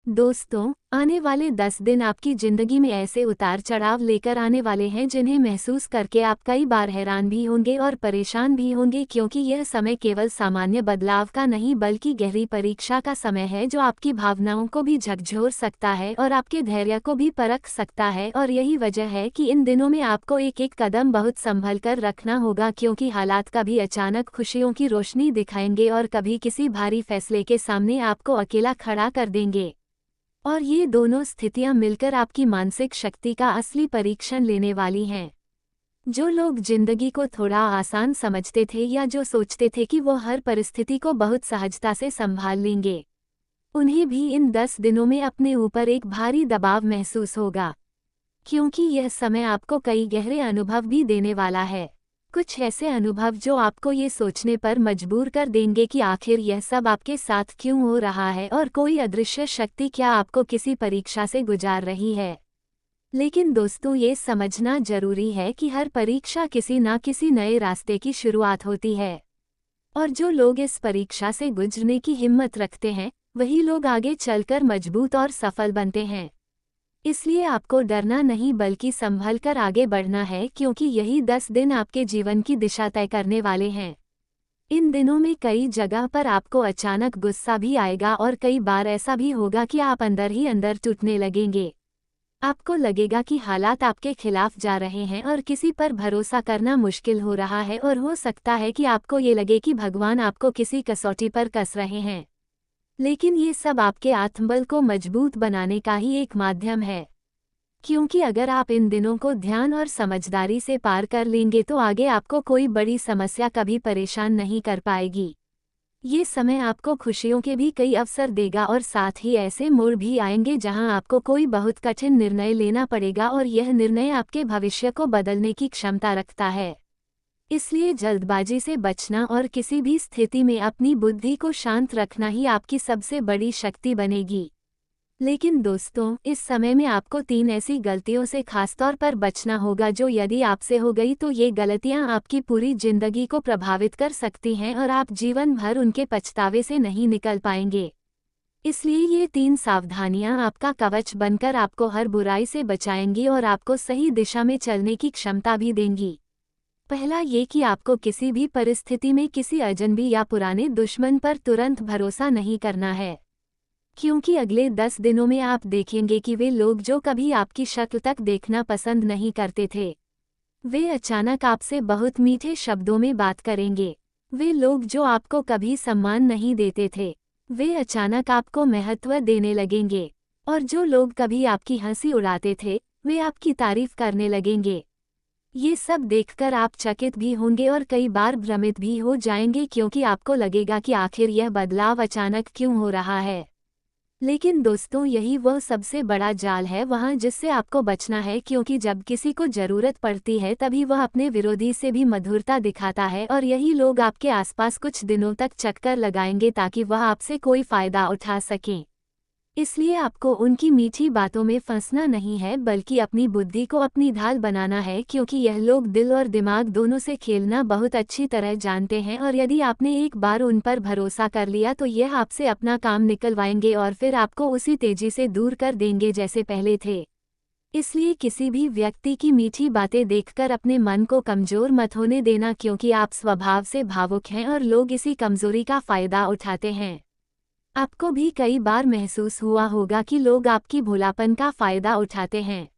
दोस्तों, आने वाले 10 दिन आपकी जिंदगी में ऐसे उतार चढ़ाव लेकर आने वाले हैं जिन्हें महसूस करके आप कई बार हैरान भी होंगे और परेशान भी होंगे, क्योंकि यह समय केवल सामान्य बदलाव का नहीं बल्कि गहरी परीक्षा का समय है जो आपकी भावनाओं को भी झकझोर सकता है और आपके धैर्य को भी परख सकता है। और यही वजह है कि इन दिनों में आपको एक एक कदम बहुत संभल कर रखना होगा, क्योंकि हालात कभी अचानक खुशियों की रोशनी दिखाएंगे और कभी किसी भारी फैसले के सामने आपको अकेला खड़ा कर देंगे। और ये दोनों स्थितियां मिलकर आपकी मानसिक शक्ति का असली परीक्षण लेने वाली हैं। जो लोग जिंदगी को थोड़ा आसान समझते थे या जो सोचते थे कि वो हर परिस्थिति को बहुत सहजता से संभाल लेंगे, उन्हें भी इन 10 दिनों में अपने ऊपर एक भारी दबाव महसूस होगा, क्योंकि यह समय आपको कई गहरे अनुभव भी देने वाला है। कुछ ऐसे अनुभव जो आपको ये सोचने पर मजबूर कर देंगे कि आखिर यह सब आपके साथ क्यों हो रहा है और कोई अदृश्य शक्ति क्या आपको किसी परीक्षा से गुजार रही है। लेकिन दोस्तों, ये समझना जरूरी है कि हर परीक्षा किसी न किसी नए रास्ते की शुरुआत होती है, और जो लोग इस परीक्षा से गुजरने की हिम्मत रखते हैं वही लोग आगे चलकर मजबूत और सफल बनते हैं। इसलिए आपको डरना नहीं बल्कि संभल कर आगे बढ़ना है, क्योंकि यही 10 दिन आपके जीवन की दिशा तय करने वाले हैं। इन दिनों में कई जगह पर आपको अचानक गुस्सा भी आएगा और कई बार ऐसा भी होगा कि आप अंदर ही अंदर टूटने लगेंगे। आपको लगेगा कि हालात आपके खिलाफ जा रहे हैं और किसी पर भरोसा करना मुश्किल हो रहा है, और हो सकता है कि आपको ये लगे कि भगवान आपको किसी कसौटी पर कस रहे हैं। लेकिन ये सब आपके आत्मबल को मजबूत बनाने का ही एक माध्यम है, क्योंकि अगर आप इन दिनों को ध्यान और समझदारी से पार कर लेंगे तो आगे आपको कोई बड़ी समस्या कभी परेशान नहीं कर पाएगी। ये समय आपको खुशियों के भी कई अवसर देगा और साथ ही ऐसे मोड़ भी आएंगे जहां आपको कोई बहुत कठिन निर्णय लेना पड़ेगा, और यह निर्णय आपके भविष्य को बदलने की क्षमता रखता है। इसलिए जल्दबाजी से बचना और किसी भी स्थिति में अपनी बुद्धि को शांत रखना ही आपकी सबसे बड़ी शक्ति बनेगी। लेकिन दोस्तों, इस समय में आपको 3 ऐसी गलतियों से खासतौर पर बचना होगा जो यदि आपसे हो गई तो ये गलतियां आपकी पूरी जिंदगी को प्रभावित कर सकती हैं और आप जीवन भर उनके पछतावे से नहीं निकल पाएंगे। इसलिए ये 3 सावधानियां आपका कवच बनकर आपको हर बुराई से बचाएंगी और आपको सही दिशा में चलने की क्षमता भी देंगी। पहला ये कि आपको किसी भी परिस्थिति में किसी अजनबी या पुराने दुश्मन पर तुरंत भरोसा नहीं करना है, क्योंकि अगले 10 दिनों में आप देखेंगे कि वे लोग जो कभी आपकी शक्ल तक देखना पसंद नहीं करते थे, वे अचानक आपसे बहुत मीठे शब्दों में बात करेंगे। वे लोग जो आपको कभी सम्मान नहीं देते थे, वे अचानक आपको महत्व देने लगेंगे। और जो लोग कभी आपकी हंसी उड़ाते थे, वे आपकी तारीफ करने लगेंगे। ये सब देखकर आप चकित भी होंगे और कई बार भ्रमित भी हो जाएंगे, क्योंकि आपको लगेगा कि आखिर यह बदलाव अचानक क्यों हो रहा है। लेकिन दोस्तों, यही वह सबसे बड़ा जाल है वहाँ जिससे आपको बचना है, क्योंकि जब किसी को जरूरत पड़ती है तभी वह अपने विरोधी से भी मधुरता दिखाता है, और यही लोग आपके आसपास कुछ दिनों तक चक्कर लगाएंगे ताकि वह आपसे कोई फायदा उठा सकें। इसलिए आपको उनकी मीठी बातों में फंसना नहीं है बल्कि अपनी बुद्धि को अपनी ढाल बनाना है, क्योंकि यह लोग दिल और दिमाग दोनों से खेलना बहुत अच्छी तरह जानते हैं, और यदि आपने एक बार उन पर भरोसा कर लिया तो यह आपसे अपना काम निकलवाएंगे और फिर आपको उसी तेजी से दूर कर देंगे जैसे पहले थे। इसलिए किसी भी व्यक्ति की मीठी बातें देखकर अपने मन को कमजोर मत होने देना, क्योंकि आप स्वभाव से भावुक हैं और लोग इसी कमजोरी का फायदा उठाते हैं। आपको भी कई बार महसूस हुआ होगा कि लोग आपकी भोलापन का फायदा उठाते हैं।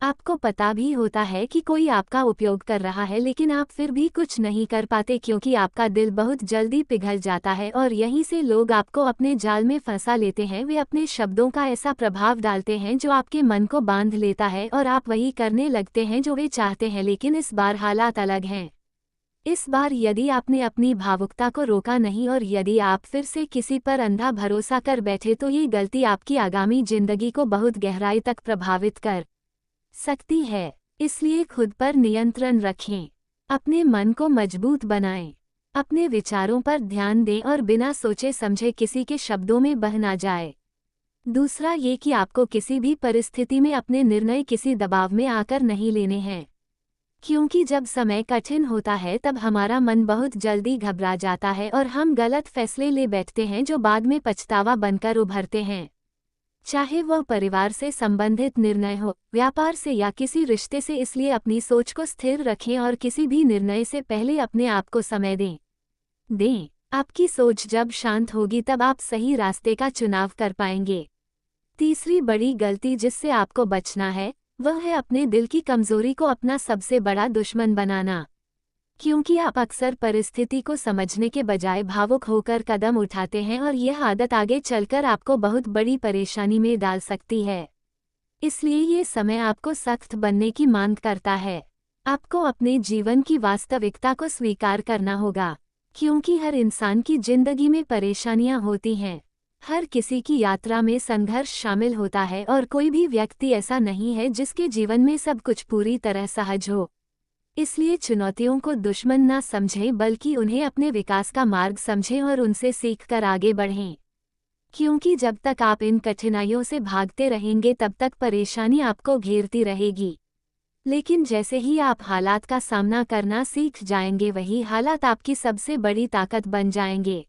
आपको पता भी होता है कि कोई आपका उपयोग कर रहा है, लेकिन आप फिर भी कुछ नहीं कर पाते, क्योंकि आपका दिल बहुत जल्दी पिघल जाता है और यहीं से लोग आपको अपने जाल में फंसा लेते हैं। वे अपने शब्दों का ऐसा प्रभाव डालते हैं जो आपके मन को बांध लेता है और आप वही करने लगते हैं जो वे चाहते हैं। लेकिन इस बार हालात अलग हैं। इस बार यदि आपने अपनी भावुकता को रोका नहीं और यदि आप फिर से किसी पर अंधा भरोसा कर बैठे तो ये गलती आपकी आगामी जिंदगी को बहुत गहराई तक प्रभावित कर सकती है। इसलिए खुद पर नियंत्रण रखें, अपने मन को मजबूत बनाएं, अपने विचारों पर ध्यान दें और बिना सोचे समझे किसी के शब्दों में बह ना जाए। दूसरा ये कि आपको किसी भी परिस्थिति में अपने निर्णय किसी दबाव में आकर नहीं लेने हैं, क्योंकि जब समय कठिन होता है तब हमारा मन बहुत जल्दी घबरा जाता है और हम गलत फैसले ले बैठते हैं जो बाद में पछतावा बनकर उभरते हैं। चाहे वह परिवार से संबंधित निर्णय हो, व्यापार से या किसी रिश्ते से। इसलिए अपनी सोच को स्थिर रखें और किसी भी निर्णय से पहले अपने आप को समय दें। आपकी सोच जब शांत होगी तब आप सही रास्ते का चुनाव कर पाएंगे। तीसरी बड़ी गलती जिससे आपको बचना है वह है अपने दिल की कमजोरी को अपना सबसे बड़ा दुश्मन बनाना। क्योंकि आप अक्सर परिस्थिति को समझने के बजाय भावुक होकर कदम उठाते हैं और यह आदत आगे चलकर आपको बहुत बड़ी परेशानी में डाल सकती है। इसलिए ये समय आपको सख्त बनने की मांग करता है। आपको अपने जीवन की वास्तविकता को स्वीकार करना होगा, क्योंकि हर इंसान की जिंदगी में परेशानियां होती हैं। हर किसी की यात्रा में संघर्ष शामिल होता है और कोई भी व्यक्ति ऐसा नहीं है जिसके जीवन में सब कुछ पूरी तरह सहज हो। इसलिए चुनौतियों को दुश्मन ना समझें बल्कि उन्हें अपने विकास का मार्ग समझें और उनसे सीखकर आगे बढ़ें। क्योंकि जब तक आप इन कठिनाइयों से भागते रहेंगे तब तक परेशानी आपको घेरती रहेगी। लेकिन जैसे ही आप हालात का सामना करना सीख जाएंगे वही हालात आपकी सबसे बड़ी ताकत बन जाएंगे।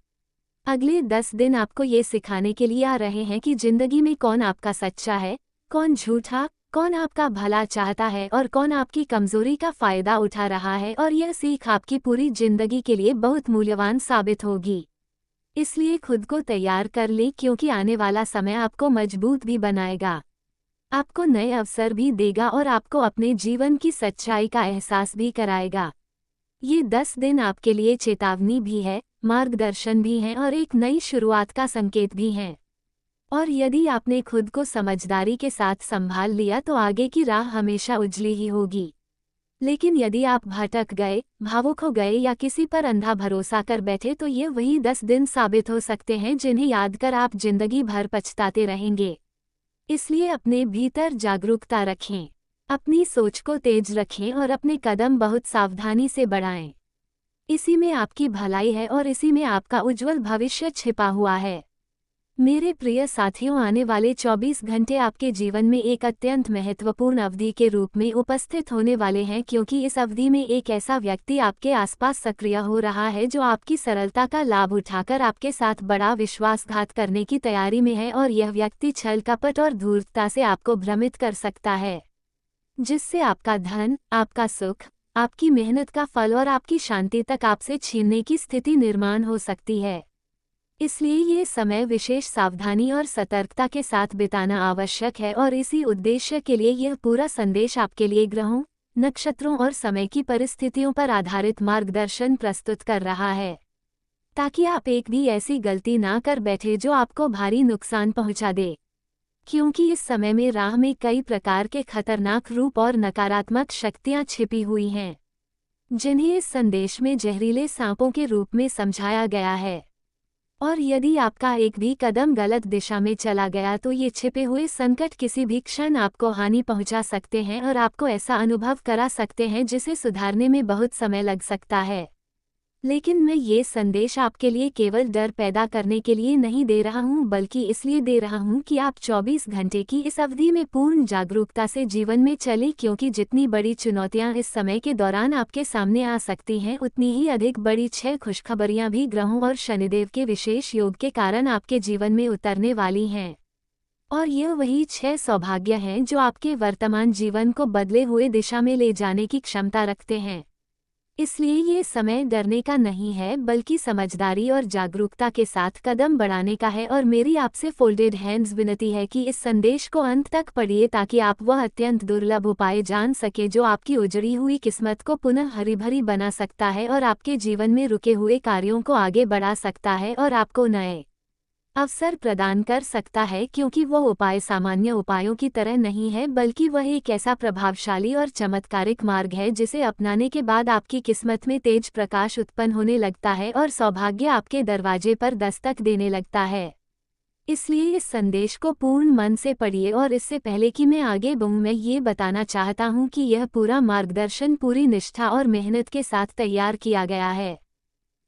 अगले 10 दिन आपको ये सिखाने के लिए आ रहे हैं कि जिंदगी में कौन आपका सच्चा है, कौन झूठा, कौन आपका भला चाहता है और कौन आपकी कमजोरी का फायदा उठा रहा है। और यह सीख आपकी पूरी जिंदगी के लिए बहुत मूल्यवान साबित होगी। इसलिए खुद को तैयार कर लें, क्योंकि आने वाला समय आपको मजबूत भी बनाएगा, आपको नए अवसर भी देगा और आपको अपने जीवन की सच्चाई का एहसास भी कराएगा। ये 10 दिन आपके लिए चेतावनी भी है, मार्गदर्शन भी है और एक नई शुरुआत का संकेत भी है। और यदि आपने खुद को समझदारी के साथ संभाल लिया तो आगे की राह हमेशा उजली ही होगी। लेकिन यदि आप भटक गए, भावुक हो गए या किसी पर अंधा भरोसा कर बैठे तो ये वही 10 दिन साबित हो सकते हैं जिन्हें याद कर आप जिंदगी भर पछताते रहेंगे। इसलिए अपने भीतर जागरूकता रखें, अपनी सोच को तेज रखें और अपने कदम बहुत सावधानी से बढ़ाएं। इसी में आपकी भलाई है और इसी में आपका उज्जवल भविष्य छिपा हुआ है। मेरे प्रिय साथियों, आने वाले 24 घंटे आपके जीवन में एक अत्यंत महत्वपूर्ण अवधि के रूप में उपस्थित होने वाले हैं, क्योंकि इस अवधि में एक ऐसा व्यक्ति आपके आसपास सक्रिय हो रहा है जो आपकी सरलता का लाभ उठाकर आपके साथ बड़ा विश्वासघात करने की तैयारी में है। और यह व्यक्ति छल कपट और धूर्तता से आपको भ्रमित कर सकता है, जिससे आपका धन, आपका सुख, आपकी मेहनत का फल और आपकी शांति तक आपसे छीनने की स्थिति निर्माण हो सकती है। इसलिए ये समय विशेष सावधानी और सतर्कता के साथ बिताना आवश्यक है और इसी उद्देश्य के लिए यह पूरा संदेश आपके लिए ग्रहों, नक्षत्रों और समय की परिस्थितियों पर आधारित मार्गदर्शन प्रस्तुत कर रहा है, ताकि आप एक भी ऐसी गलती ना कर बैठे जो आपको भारी नुकसान पहुंचा दे। क्योंकि इस समय में राह में कई प्रकार के खतरनाक रूप और नकारात्मक शक्तियां छिपी हुई हैं, जिन्हें इस संदेश में जहरीले सांपों के रूप में समझाया गया है। और यदि आपका एक भी कदम गलत दिशा में चला गया तो ये छिपे हुए संकट किसी भी क्षण आपको हानि पहुंचा सकते हैं और आपको ऐसा अनुभव करा सकते हैं जिसे सुधारने में बहुत समय लग सकता है। लेकिन मैं ये संदेश आपके लिए केवल डर पैदा करने के लिए नहीं दे रहा हूँ, बल्कि इसलिए दे रहा हूँ कि आप 24 घंटे की इस अवधि में पूर्ण जागरूकता से जीवन में चलें, क्योंकि जितनी बड़ी चुनौतियाँ इस समय के दौरान आपके सामने आ सकती हैं उतनी ही अधिक बड़ी 6 खुशखबरियाँ भी ग्रहों और शनिदेव के विशेष योग के कारण आपके जीवन में उतरने वाली हैं। और यह वही 6 सौभाग्य हैं जो आपके वर्तमान जीवन को बदले हुए दिशा में ले जाने की क्षमता रखते हैं। इसलिए ये समय डरने का नहीं है, बल्कि समझदारी और जागरूकता के साथ कदम बढ़ाने का है। और मेरी आपसे फोल्डेड हैंड्स विनती है कि इस संदेश को अंत तक पढ़िए, ताकि आप वह अत्यंत दुर्लभ उपाय जान सके जो आपकी उजड़ी हुई किस्मत को पुनः हरी भरी बना सकता है और आपके जीवन में रुके हुए कार्यों को आगे बढ़ा सकता है और आपको नए अवसर प्रदान कर सकता है। क्योंकि वह उपाय सामान्य उपायों की तरह नहीं है, बल्कि वह एक ऐसा प्रभावशाली और चमत्कारिक मार्ग है जिसे अपनाने के बाद आपकी किस्मत में तेज प्रकाश उत्पन्न होने लगता है और सौभाग्य आपके दरवाजे पर दस्तक देने लगता है। इसलिए इस संदेश को पूर्ण मन से पढ़िए। और इससे पहले कि मैं आगे बढ़ूं, मैं ये बताना चाहता हूं कि यह पूरा मार्गदर्शन पूरी निष्ठा और मेहनत के साथ तैयार किया गया है।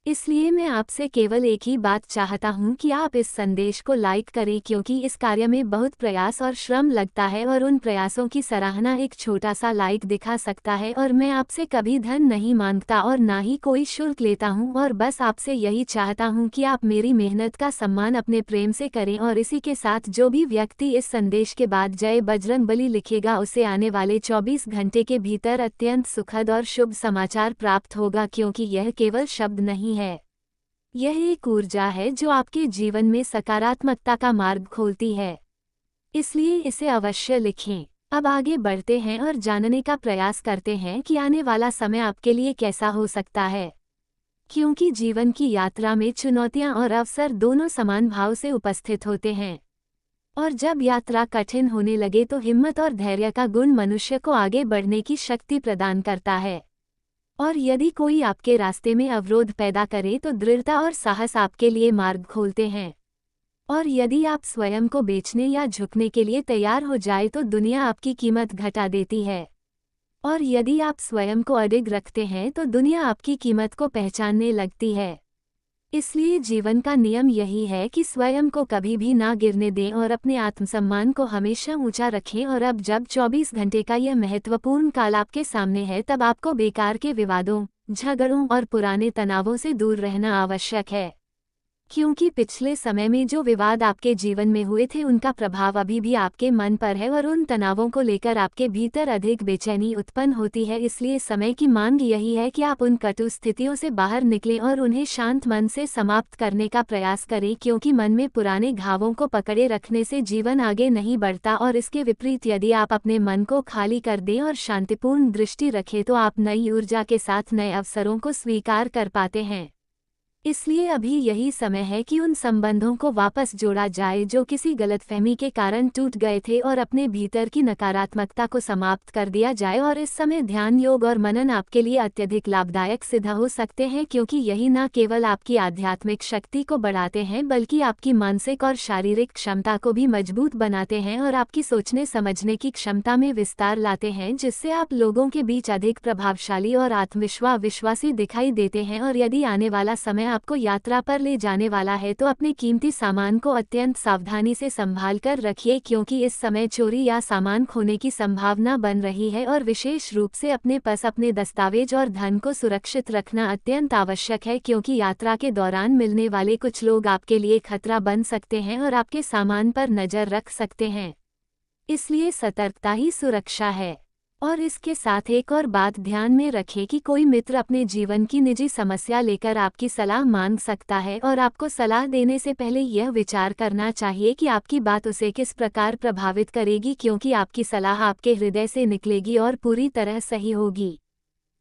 इसलिए मैं आपसे केवल एक ही बात चाहता हूं कि आप इस संदेश को लाइक करें, क्योंकि इस कार्य में बहुत प्रयास और श्रम लगता है और उन प्रयासों की सराहना एक छोटा सा लाइक दिखा सकता है। और मैं आपसे कभी धन नहीं मांगता और ना ही कोई शुल्क लेता हूं, और बस आपसे यही चाहता हूं कि आप मेरी मेहनत का सम्मान अपने प्रेम से करें। और इसी के साथ जो भी व्यक्ति इस संदेश के बाद जय बजरंगबली लिखेगा उसे आने वाले 24 घंटे के भीतर अत्यंत सुखद और शुभ समाचार प्राप्त होगा, क्योंकि यह केवल शब्द नहीं है, यह एक ऊर्जा है जो आपके जीवन में सकारात्मकता का मार्ग खोलती है। इसलिए इसे अवश्य लिखें। अब आगे बढ़ते हैं और जानने का प्रयास करते हैं कि आने वाला समय आपके लिए कैसा हो सकता है, क्योंकि जीवन की यात्रा में चुनौतियां और अवसर दोनों समान भाव से उपस्थित होते हैं। और जब यात्रा कठिन होने लगे तो हिम्मत और धैर्य का गुण मनुष्य को आगे बढ़ने की शक्ति प्रदान करता है। और यदि कोई आपके रास्ते में अवरोध पैदा करे तो दृढ़ता और साहस आपके लिए मार्ग खोलते हैं। और यदि आप स्वयं को बेचने या झुकने के लिए तैयार हो जाए तो दुनिया आपकी कीमत घटा देती है। और यदि आप स्वयं को अडिग रखते हैं तो दुनिया आपकी कीमत को पहचानने लगती है। इसलिए जीवन का नियम यही है कि स्वयं को कभी भी ना गिरने दें और अपने आत्मसम्मान को हमेशा ऊंचा रखें। और अब जब 24 घंटे का यह महत्वपूर्ण काल आपके सामने है, तब आपको बेकार के विवादों, झगड़ों और पुराने तनावों से दूर रहना आवश्यक है, क्योंकि पिछले समय में जो विवाद आपके जीवन में हुए थे उनका प्रभाव अभी भी आपके मन पर है और उन तनावों को लेकर आपके भीतर अधिक बेचैनी उत्पन्न होती है। इसलिए समय की मांग यही है कि आप उन कटु स्थितियों से बाहर निकलें और उन्हें शांत मन से समाप्त करने का प्रयास करें, क्योंकि मन में पुराने घावों को पकड़े रखने से जीवन आगे नहीं बढ़ता। और इसके विपरीत यदि आप अपने मन को खाली कर दें और शांतिपूर्ण दृष्टि रखें तो आप नई ऊर्जा के साथ नए अवसरों को स्वीकार कर पाते हैं। इसलिए अभी यही समय है कि उन संबंधों को वापस जोड़ा जाए जो किसी गलतफहमी के कारण टूट गए थे, और अपने भीतर की नकारात्मकता को समाप्त कर दिया जाए। और इस समय ध्यान, योग और मनन आपके लिए अत्यधिक लाभदायक सिद्ध हो सकते हैं, क्योंकि यही न केवल आपकी आध्यात्मिक शक्ति को बढ़ाते हैं बल्कि आपकी मानसिक और शारीरिक क्षमता को भी मजबूत बनाते हैं और आपकी सोचने समझने की क्षमता में विस्तार लाते हैं, जिससे आप लोगों के बीच अधिक प्रभावशाली और विश्वासी दिखाई देते हैं। और यदि आने वाला समय आपको यात्रा पर ले जाने वाला है तो अपने कीमती सामान को अत्यंत सावधानी से संभाल कर रखिए, क्योंकि इस समय चोरी या सामान खोने की संभावना बन रही है। और विशेष रूप से अपने पास अपने दस्तावेज और धन को सुरक्षित रखना अत्यंत आवश्यक है, क्योंकि यात्रा के दौरान मिलने वाले कुछ लोग आपके लिए खतरा बन सकते हैं और आपके सामान पर नजर रख सकते हैं। इसलिए सतर्कता ही सुरक्षा है। और इसके साथ एक और बात ध्यान में रखें कि कोई मित्र अपने जीवन की निजी समस्या लेकर आपकी सलाह मांग सकता है, और आपको सलाह देने से पहले यह विचार करना चाहिए कि आपकी बात उसे किस प्रकार प्रभावित करेगी, क्योंकि आपकी सलाह आपके हृदय से निकलेगी और पूरी तरह सही होगी,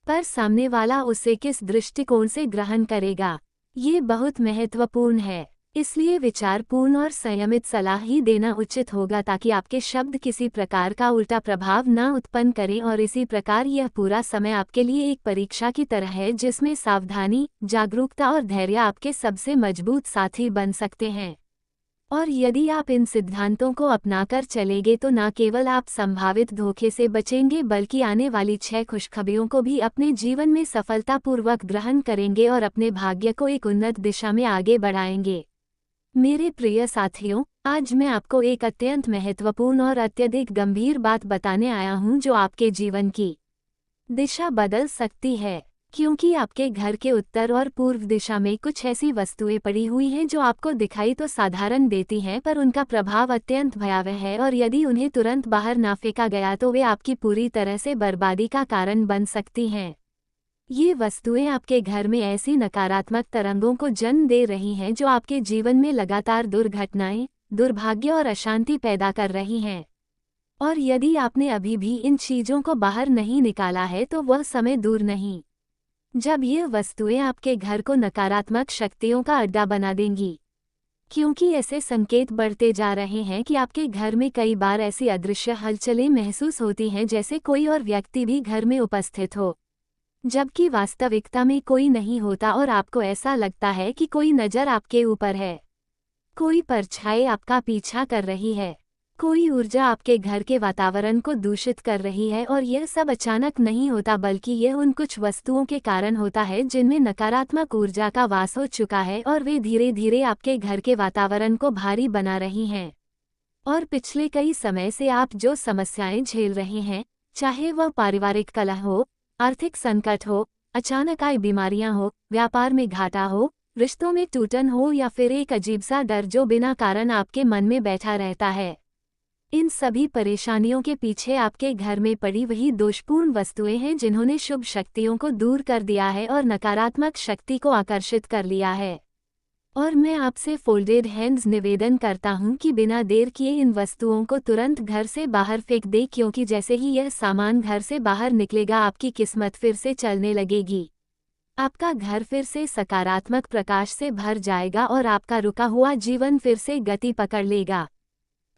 पर सामने वाला उसे किस दृष्टिकोण से ग्रहण करेगा, ये बहुत महत्वपूर्ण है। इसलिए विचारपूर्ण और संयमित सलाह ही देना उचित होगा, ताकि आपके शब्द किसी प्रकार का उल्टा प्रभाव न उत्पन्न करें। और इसी प्रकार यह पूरा समय आपके लिए एक परीक्षा की तरह है, जिसमें सावधानी, जागरूकता और धैर्य आपके सबसे मजबूत साथी बन सकते हैं। और यदि आप इन सिद्धांतों को अपनाकर चलेंगे तो न केवल आप संभावित धोखे से बचेंगे, बल्कि आने वाली 6 खुशखबरियों को भी अपने जीवन में सफलतापूर्वक ग्रहण करेंगे और अपने भाग्य को एक उन्नत दिशा में आगे बढ़ाएंगे। मेरे प्रिय साथियों, आज मैं आपको एक अत्यंत महत्वपूर्ण और अत्यधिक गंभीर बात बताने आया हूं, जो आपके जीवन की दिशा बदल सकती है, क्योंकि आपके घर के उत्तर और पूर्व दिशा में कुछ ऐसी वस्तुएं पड़ी हुई हैं जो आपको दिखाई तो साधारण देती हैं, पर उनका प्रभाव अत्यंत भयावह है। और यदि उन्हें तुरंत बाहर ना फेंका गया तो वे आपकी पूरी तरह से बर्बादी का कारण बन सकती हैं। ये वस्तुएं आपके घर में ऐसी नकारात्मक तरंगों को जन्म दे रही हैं जो आपके जीवन में लगातार दुर्घटनाएं, दुर्भाग्य और अशांति पैदा कर रही हैं। और यदि आपने अभी भी इन चीजों को बाहर नहीं निकाला है तो वह समय दूर नहीं जब ये वस्तुएं आपके घर को नकारात्मक शक्तियों का अड्डा बना देंगी, क्योंकि ऐसे संकेत बढ़ते जा रहे हैं कि आपके घर में कई बार ऐसी अदृश्य हलचलें महसूस होती हैं, जैसे कोई और व्यक्ति भी घर में उपस्थित हो, जबकि वास्तविकता में कोई नहीं होता। और आपको ऐसा लगता है कि कोई नज़र आपके ऊपर है, कोई परछाई आपका पीछा कर रही है। कोई ऊर्जा आपके घर के वातावरण को दूषित कर रही है और यह सब अचानक नहीं होता बल्कि यह उन कुछ वस्तुओं के कारण होता है जिनमें नकारात्मक ऊर्जा का वास हो चुका है और वे धीरे धीरे आपके घर के वातावरण को भारी बना रही हैं। और पिछले कई समय से आप जो समस्याएं झेल रहे हैं, चाहे वह पारिवारिक कलह हो, आर्थिक संकट हो, अचानक आई बीमारियां हो, व्यापार में घाटा हो, रिश्तों में टूटन हो या फिर एक अजीब सा डर जो बिना कारण आपके मन में बैठा रहता है, इन सभी परेशानियों के पीछे आपके घर में पड़ी वही दोषपूर्ण वस्तुएं हैं जिन्होंने शुभ शक्तियों को दूर कर दिया है और नकारात्मक शक्ति को आकर्षित कर लिया है। और मैं आपसे फोल्डेड हैंड्स निवेदन करता हूं कि बिना देर किए इन वस्तुओं को तुरंत घर से बाहर फेंक दे, क्योंकि जैसे ही यह सामान घर से बाहर निकलेगा आपकी किस्मत फिर से चलने लगेगी। आपका घर फिर से सकारात्मक प्रकाश से भर जाएगा और आपका रुका हुआ जीवन फिर से गति पकड़ लेगा।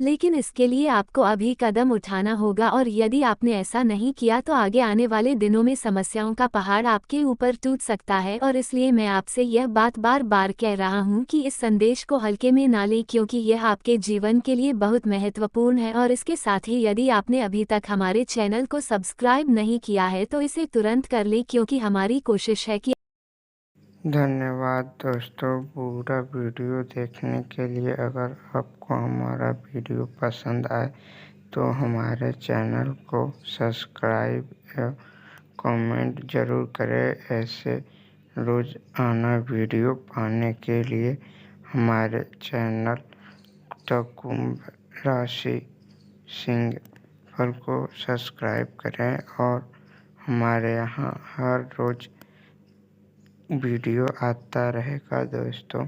लेकिन इसके लिए आपको अभी कदम उठाना होगा, और यदि आपने ऐसा नहीं किया तो आगे आने वाले दिनों में समस्याओं का पहाड़ आपके ऊपर टूट सकता है। और इसलिए मैं आपसे यह बात बार बार कह रहा हूं कि इस संदेश को हल्के में ना लें, क्योंकि यह आपके जीवन के लिए बहुत महत्वपूर्ण है। और इसके साथ ही यदि आपने अभी तक हमारे चैनल को सब्सक्राइब नहीं किया है तो इसे तुरंत कर लें, क्योंकि हमारी कोशिश है कि धन्यवाद दोस्तों पूरा वीडियो देखने के लिए। अगर आपको हमारा वीडियो पसंद आए तो हमारे चैनल को सब्सक्राइब या कमेंट ज़रूर करें। ऐसे रोज़ाना वीडियो पाने के लिए हमारे चैनल द कुंभ राशि सिंह पर को सब्सक्राइब करें। और हमारे यहाँ हर रोज़ वीडियो आता रहेगा दोस्तों।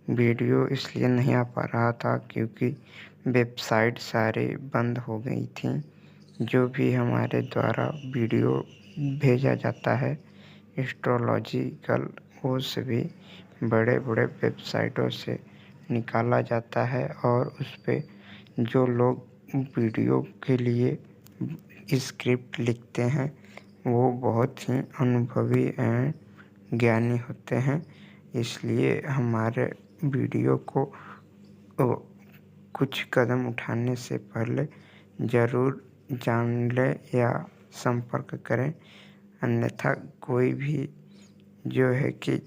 वीडियो इसलिए नहीं आ पा रहा था क्योंकि वेबसाइट सारी बंद हो गई थी। जो भी हमारे द्वारा वीडियो भेजा जाता है एस्ट्रोलॉजिकल, वो सभी बड़े बड़े वेबसाइटों से निकाला जाता है। और उस पे जो लोग वीडियो के लिए स्क्रिप्ट लिखते हैं वो बहुत ही अनुभवी एंड ज्ञानी होते हैं। इसलिए हमारे वीडियो को कुछ कदम उठाने से पहले ज़रूर जान लें या संपर्क करें। अन्यथा कोई भी जो है कि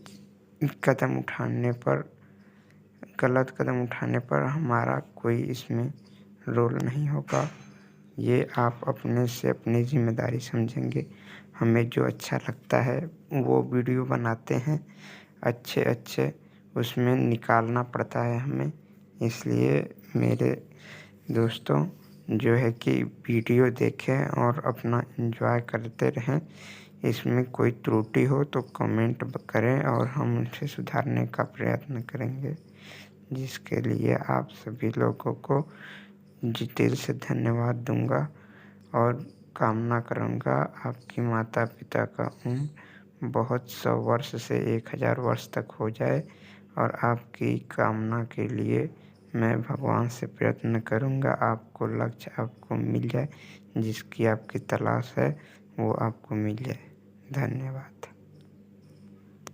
गलत कदम उठाने पर हमारा कोई इसमें रोल नहीं होगा। ये आप अपने से अपनी जिम्मेदारी समझेंगे। हमें जो अच्छा लगता है वो वीडियो बनाते हैं, अच्छे उसमें निकालना पड़ता है हमें। इसलिए मेरे दोस्तों जो है कि वीडियो देखें और अपना एंजॉय करते रहें। इसमें कोई त्रुटि हो तो कमेंट करें और हम उसे सुधारने का प्रयत्न करेंगे, जिसके लिए आप सभी लोगों को दिल से धन्यवाद दूंगा। और कामना करूंगा आपकी माता पिता का उम्र बहुत 100 वर्ष से 1000 वर्ष तक हो जाए। और आपकी कामना के लिए मैं भगवान से प्रयत्न करूंगा आपको लक्ष्य आपको मिल जाए, जिसकी आपकी तलाश है वो आपको मिल जाए। धन्यवाद।